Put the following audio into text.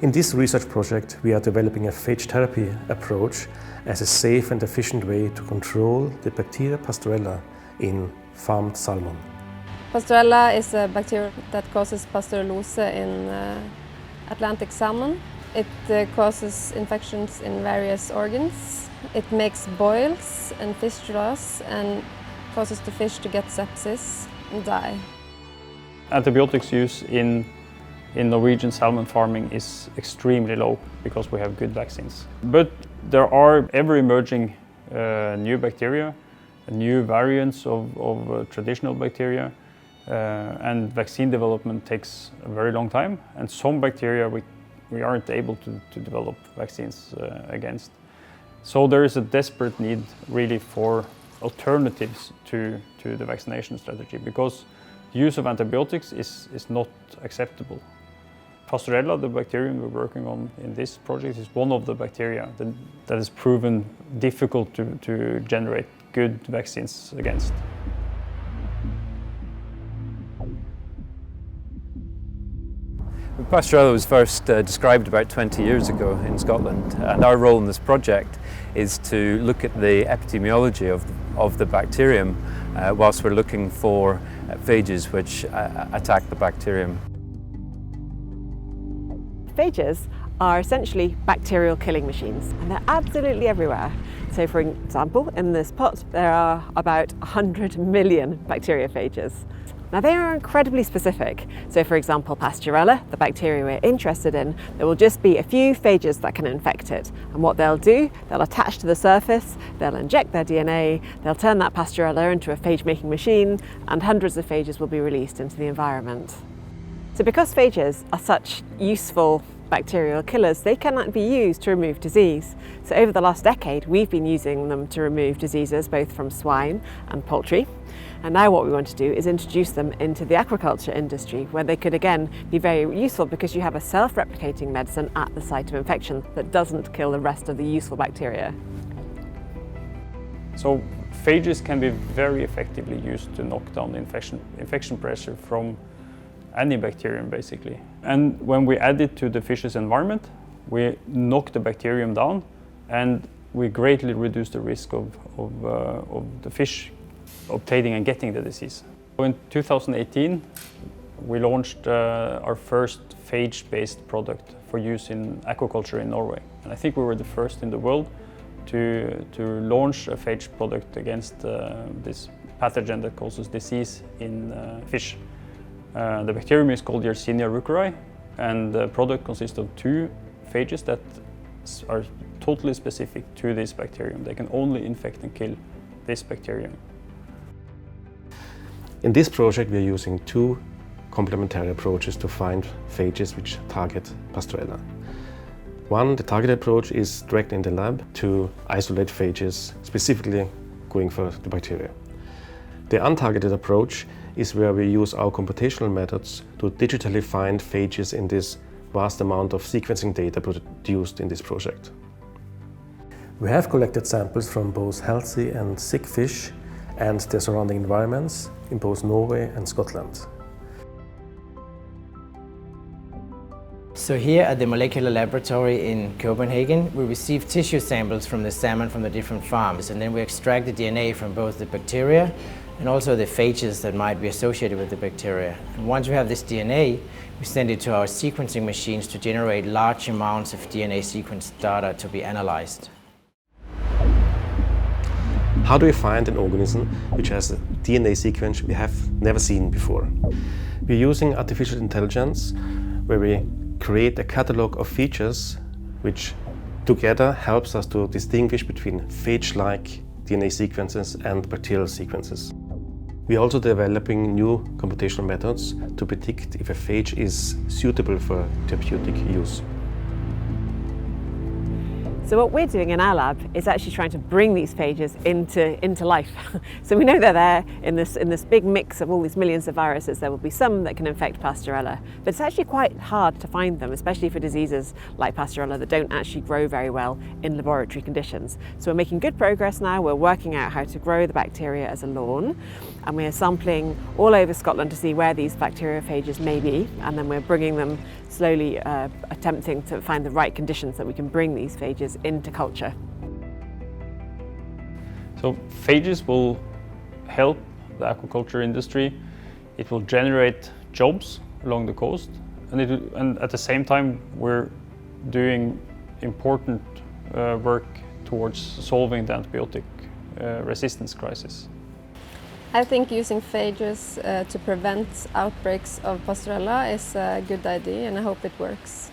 In this research project, we are developing a phage therapy approach as a safe and efficient way to control the bacteria Pasteurella in farmed salmon. Pasteurella is a bacteria that causes Pasteurellosis in Atlantic salmon. It causes infections in various organs. It makes boils and fistulas and causes the fish to get sepsis and die. Antibiotics use in Norwegian salmon farming is extremely low because we have good vaccines. But there are ever-emerging new bacteria, new variants of traditional bacteria, and vaccine development takes a very long time. And some bacteria we aren't able to develop vaccines against. So there is a desperate need really for alternatives to the vaccination strategy, because the use of antibiotics is not acceptable. Pasteurella, the bacterium we're working on in this project, is one of the bacteria that is proven difficult to generate good vaccines against. Pasteurella was first described about 20 years ago in Scotland, and our role in this project is to look at the epidemiology of the bacterium whilst we're looking for phages which attack the bacterium. Phages are essentially bacterial killing machines, and they're absolutely everywhere. So for example, in this pot there are about 100 million bacteriophages. Now they are incredibly specific. So for example, Pasteurella, the bacteria we're interested in, there will just be a few phages that can infect it. And what they'll do, they'll attach to the surface, they'll inject their DNA, they'll turn that Pasteurella into a phage-making machine, and hundreds of phages will be released into the environment. So because phages are such useful bacterial killers, they cannot be used to remove disease. So over the last decade, we've been using them to remove diseases both from swine and poultry. And now what we want to do is introduce them into the aquaculture industry, where they could again be very useful because you have a self-replicating medicine at the site of infection that doesn't kill the rest of the useful bacteria. So phages can be very effectively used to knock down the infection pressure from any bacterium basically. And when we add it to the fish's environment, we knock the bacterium down and we greatly reduce the risk of the fish obtaining and getting the disease. In 2018, we launched our first phage-based product for use in aquaculture in Norway. And I think we were the first in the world to launch a phage product against this pathogen that causes disease in fish. The bacterium is called Yersinia ruceri, and the product consists of two phages that are totally specific to this bacterium. They can only infect and kill this bacterium. In this project, we are using two complementary approaches to find phages which target Pasteurella. One, the targeted approach, is direct in the lab to isolate phages, specifically going for the bacteria. The untargeted approach is where we use our computational methods to digitally find phages in this vast amount of sequencing data produced in this project. We have collected samples from both healthy and sick fish and their surrounding environments in both Norway and Scotland. So here at the molecular laboratory in Copenhagen, we receive tissue samples from the salmon from the different farms, and then we extract the DNA from both the bacteria and also the phages that might be associated with the bacteria. And once we have this DNA, we send it to our sequencing machines to generate large amounts of DNA sequence data to be analyzed. How do we find an organism which has a DNA sequence we have never seen before? We're using artificial intelligence, where we create a catalog of features which together helps us to distinguish between phage-like DNA sequences and bacterial sequences. We're also developing new computational methods to predict if a phage is suitable for therapeutic use. So what we're doing in our lab is actually trying to bring these phages into life. So we know they're there in this big mix of all these millions of viruses. There will be some that can infect Pasteurella, but it's actually quite hard to find them, especially for diseases like Pasteurella that don't actually grow very well in laboratory conditions. So we're making good progress now. We're working out how to grow the bacteria as a lawn, and we're sampling all over Scotland to see where these bacteriophages may be, and then we're bringing them slowly, attempting to find the right conditions that we can bring these phages into culture. So phages will help the aquaculture industry. It will generate jobs along the coast, and at the same time we're doing important work towards solving the antibiotic resistance crisis. I think using phages to prevent outbreaks of Pasteurella is a good idea, and I hope it works.